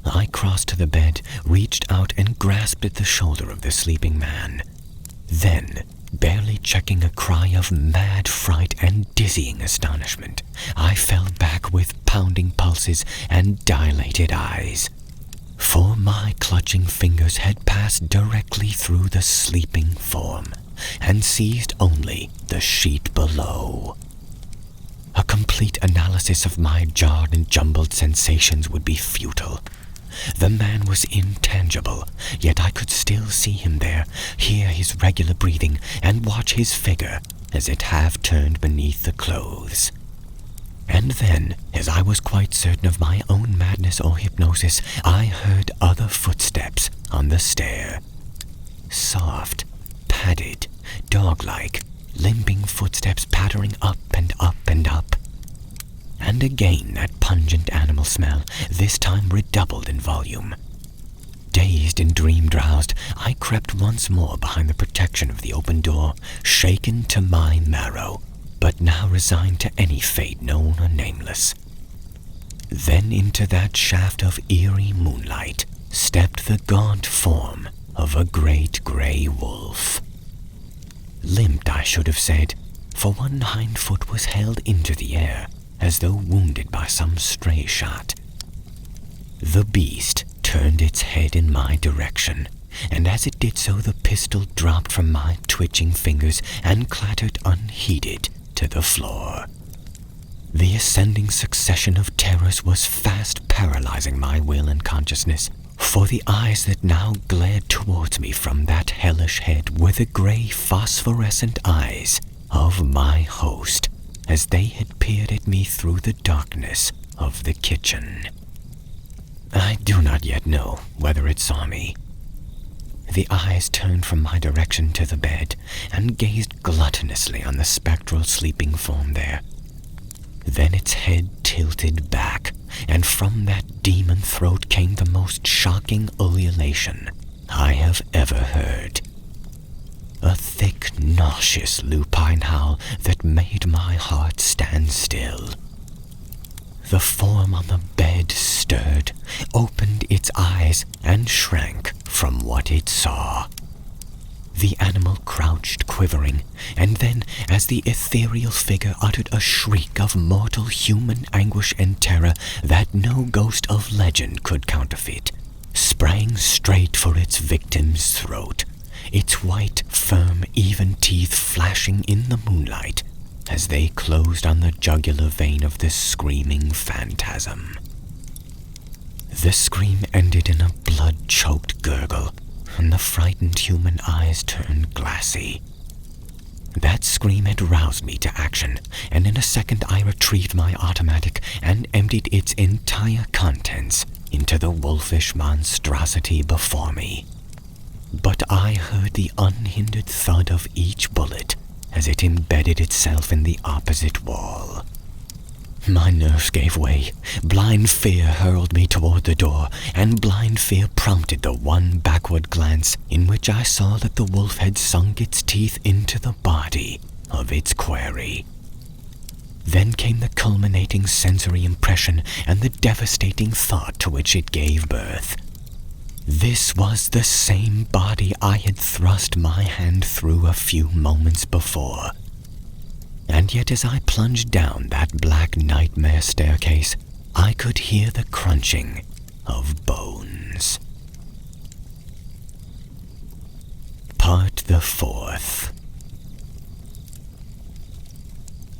I crossed to the bed, reached out and grasped at the shoulder of the sleeping man. Then, barely checking a cry of mad fright and dizzying astonishment, I fell back with pounding pulses and dilated eyes. For my clutching fingers had passed directly through the sleeping form and seized only the sheet below. A complete analysis of my jarred and jumbled sensations would be futile. The man was intangible, yet I could still see him there, hear his regular breathing, and watch his figure as it half-turned beneath the clothes. And then, as I was quite certain of my own madness or hypnosis, I heard other footsteps on the stair. Soft, padded, dog-like, limping footsteps pattering up and up and up. And again that pungent animal smell, this time redoubled in volume. Dazed and dream-drowsed, I crept once more behind the protection of the open door, shaken to my marrow, but now resigned to any fate known or nameless. Then into that shaft of eerie moonlight stepped the gaunt form of a great grey wolf. Limped, I should have said, for one hind foot was held into the air, as though wounded by some stray shot. The beast turned its head in my direction, and as it did so the pistol dropped from my twitching fingers and clattered unheeded to the floor. The ascending succession of terrors was fast paralyzing my will and consciousness, for the eyes that now glared towards me from that hellish head were the grey phosphorescent eyes of my host, as they had peered at me through the darkness of the kitchen. I do not yet know whether it saw me. The eyes turned from my direction to the bed and gazed gluttonously on the spectral sleeping form there. Then its head tilted back, and from that demon throat came the most shocking ululation I have ever heard. A thick, nauseous lupine howl that made my heart stand still. The form on the bed stirred, opened its eyes, and shrank from what it saw. The animal crouched quivering, and then, as the ethereal figure uttered a shriek of mortal human anguish and terror that no ghost of legend could counterfeit, sprang straight for its victim's throat, its white, firm, even teeth flashing in the moonlight as they closed on the jugular vein of the screaming phantasm. The scream ended in a blood-choked gurgle, and the frightened human eyes turned glassy. That scream had roused me to action, and in a second I retrieved my automatic and emptied its entire contents into the wolfish monstrosity before me. But I heard the unhindered thud of each bullet as it embedded itself in the opposite wall. My nerves gave way. Blind fear hurled me toward the door, and blind fear prompted the one backward glance in which I saw that the wolf had sunk its teeth into the body of its quarry. Then came the culminating sensory impression and the devastating thought to which it gave birth. This was the same body I had thrust my hand through a few moments before. And yet as I plunged down that black nightmare staircase, I could hear the crunching of bones. Part the 4th.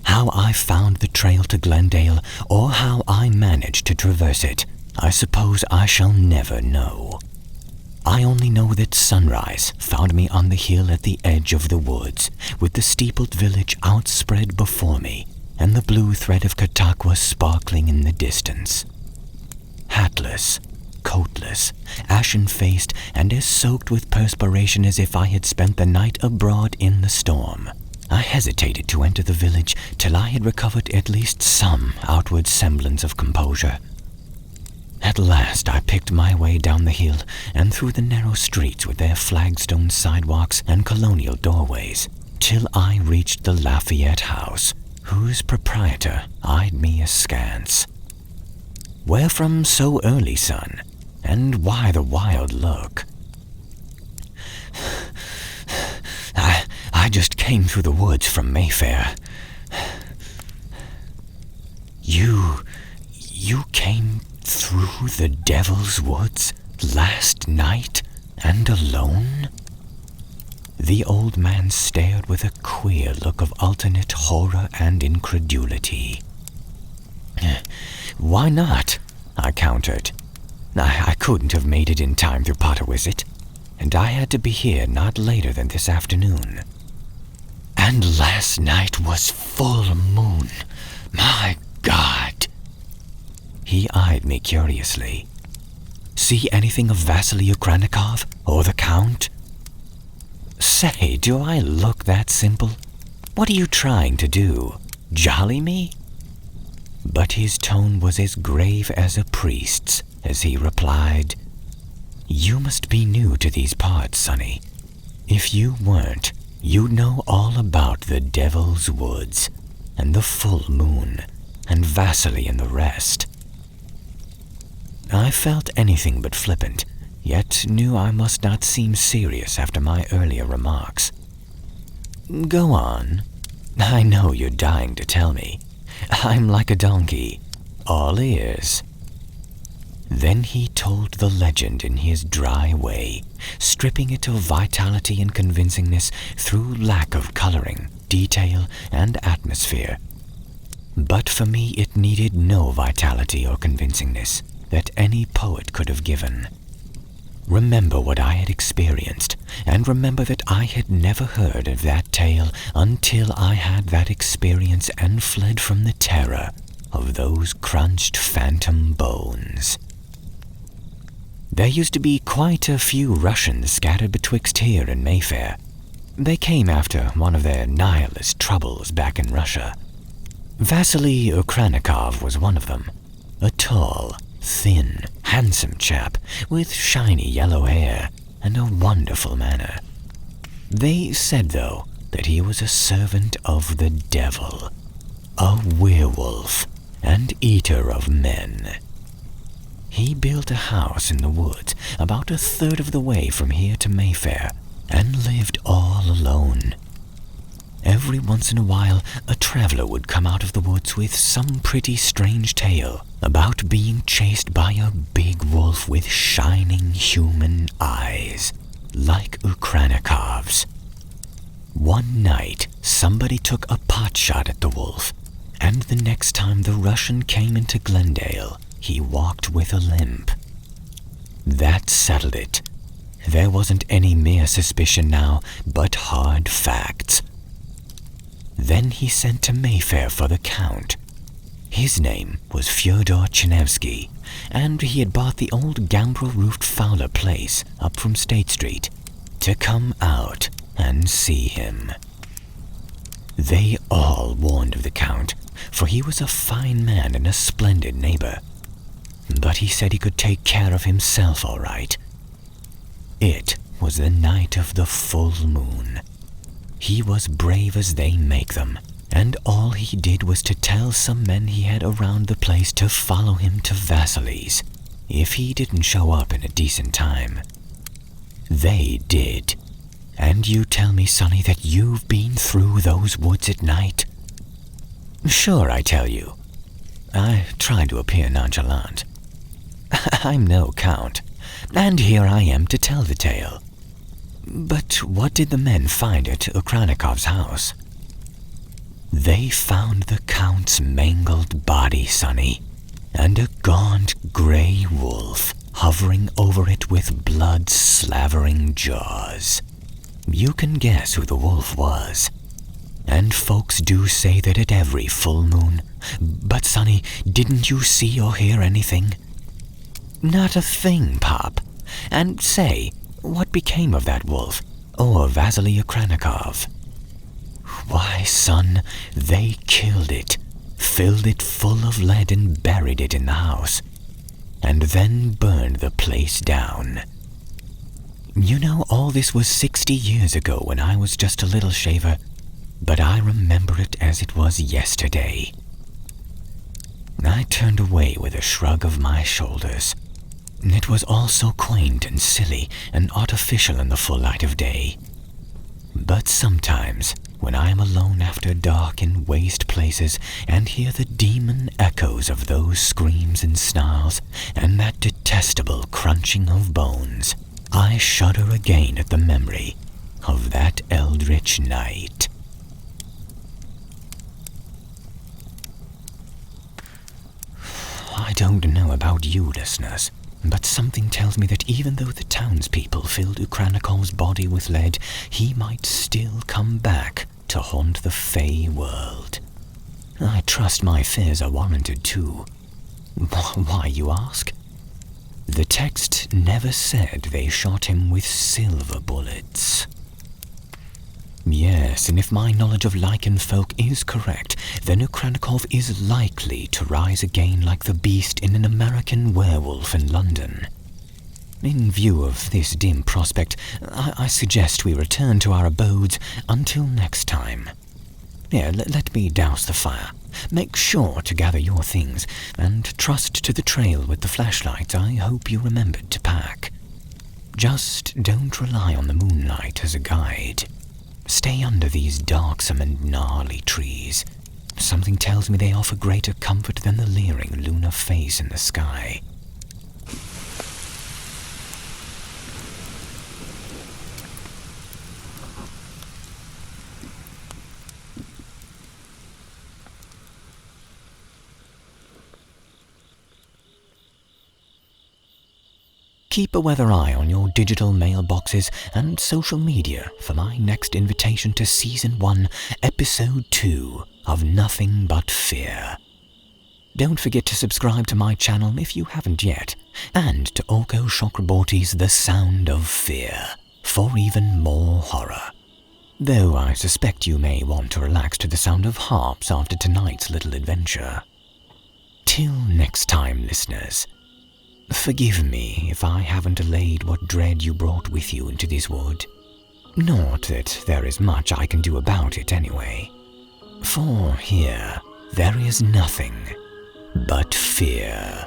How I found the trail to Glendale, or how I managed to traverse it, I suppose I shall never know. I only know that sunrise found me on the hill at the edge of the woods, with the steepled village outspread before me, and the blue thread of Chautauqua sparkling in the distance. Hatless, coatless, ashen-faced, and as soaked with perspiration as if I had spent the night abroad in the storm, I hesitated to enter the village till I had recovered at least some outward semblance of composure. At last I picked my way down the hill and through the narrow streets with their flagstone sidewalks and colonial doorways, till I reached the Lafayette House, whose proprietor eyed me askance. "Where from so early, son? And why the wild look?" I just came through the woods from Mayfair." You came through the Devil's Woods last night and alone?" The old man stared with a queer look of alternate horror and incredulity. "Why not?" I countered. I couldn't have made it in time through Pottawisit, and I had to be here not later than this afternoon. "And last night was full moon. My God!" He eyed me curiously. "See anything of Vasily Ukranikov or the Count?" "Say, do I look that simple? What are you trying to do? Jolly me?" But his tone was as grave as a priest's as he replied, "You must be new to these parts, Sonny. If you weren't, you'd know all about the Devil's Woods, and the full moon, and Vasily and the rest." I felt anything but flippant, yet knew I must not seem serious after my earlier remarks. "Go on. I know you're dying to tell me. I'm like a donkey, all ears." Then he told the legend in his dry way, stripping it of vitality and convincingness through lack of coloring, detail, and atmosphere. But for me it needed no vitality or convincingness that any poet could have given. Remember what I had experienced, and remember that I had never heard of that tale until I had that experience and fled from the terror of those crunched phantom bones. There used to be quite a few Russians scattered betwixt here and Mayfair. They came after one of their nihilist troubles back in Russia. Vasily Ukranikov was one of them, a tall, thin, handsome chap with shiny yellow hair and a wonderful manner. They said, though, that he was a servant of the devil, a werewolf, and eater of men. He built a house in the woods about a third of the way from here to Mayfair and lived all alone. Every once in a while, a traveler would come out of the woods with some pretty strange tale about being chased by a big wolf with shining human eyes, like Ukranikov's. One night, somebody took a pot shot at the wolf, and the next time the Russian came into Glendale, he walked with a limp. That settled it. There wasn't any mere suspicion now, but hard facts. Then he sent to Mayfair for the Count. His name was Fyodor Chenevsky, and he had bought the old gambrel-roofed Fowler place up from State Street to come out and see him. They all warned of the Count, for he was a fine man and a splendid neighbor. But he said he could take care of himself all right. It was the night of the full moon. He was brave as they make them, and all he did was to tell some men he had around the place to follow him to Vasily's, if he didn't show up in a decent time. They did. And you tell me, Sonny, that you've been through those woods at night? Sure, I tell you. I tried to appear nonchalant. I'm no count, and here I am to tell the tale. But what did the men find at Ukranikov's house? They found the Count's mangled body, Sonny, and a gaunt grey wolf hovering over it with blood-slavering jaws. You can guess who the wolf was. And folks do say that at every full moon. But, Sonny, didn't you see or hear anything? Not a thing, Pop. And say, what became of that wolf, or Vasily Ukranikov? Why, son, they killed it, filled it full of lead and buried it in the house, and then burned the place down. You know, all this was 60 years ago when I was just a little shaver, but I remember it as it was yesterday. I turned away with a shrug of my shoulders. It was all so quaint and silly and artificial in the full light of day. But sometimes, when I am alone after dark in waste places and hear the demon echoes of those screams and snarls and that detestable crunching of bones, I shudder again at the memory of that eldritch night. I don't know about you, listeners, but something tells me that even though the townspeople filled Ukranikov's body with lead, he might still come back to haunt the Fey world. I trust my fears are warranted too. Why, you ask? The text never said they shot him with silver bullets. Yes, and if my knowledge of lichen folk is correct, then Ukranikov is likely to rise again like the beast in an American Werewolf in London. In view of this dim prospect, I suggest we return to our abodes until next time. Here, let me douse the fire. Make sure to gather your things, and trust to the trail with the flashlight I hope you remembered to pack. Just don't rely on the moonlight as a guide. Stay under these darksome and gnarly trees. Something tells me they offer greater comfort than the leering lunar face in the sky. Keep a weather eye on your digital mailboxes and social media for my next invitation to Season 1, Episode 2 of Nothing But Fear. Don't forget to subscribe to my channel if you haven't yet, and to Arka Chakraborty's The Sound of Fear for even more horror. Though I suspect you may want to relax to the sound of harps after tonight's little adventure. Till next time, listeners. Forgive me if I haven't allayed what dread you brought with you into this wood. Not that there is much I can do about it anyway. For here, there is nothing but fear.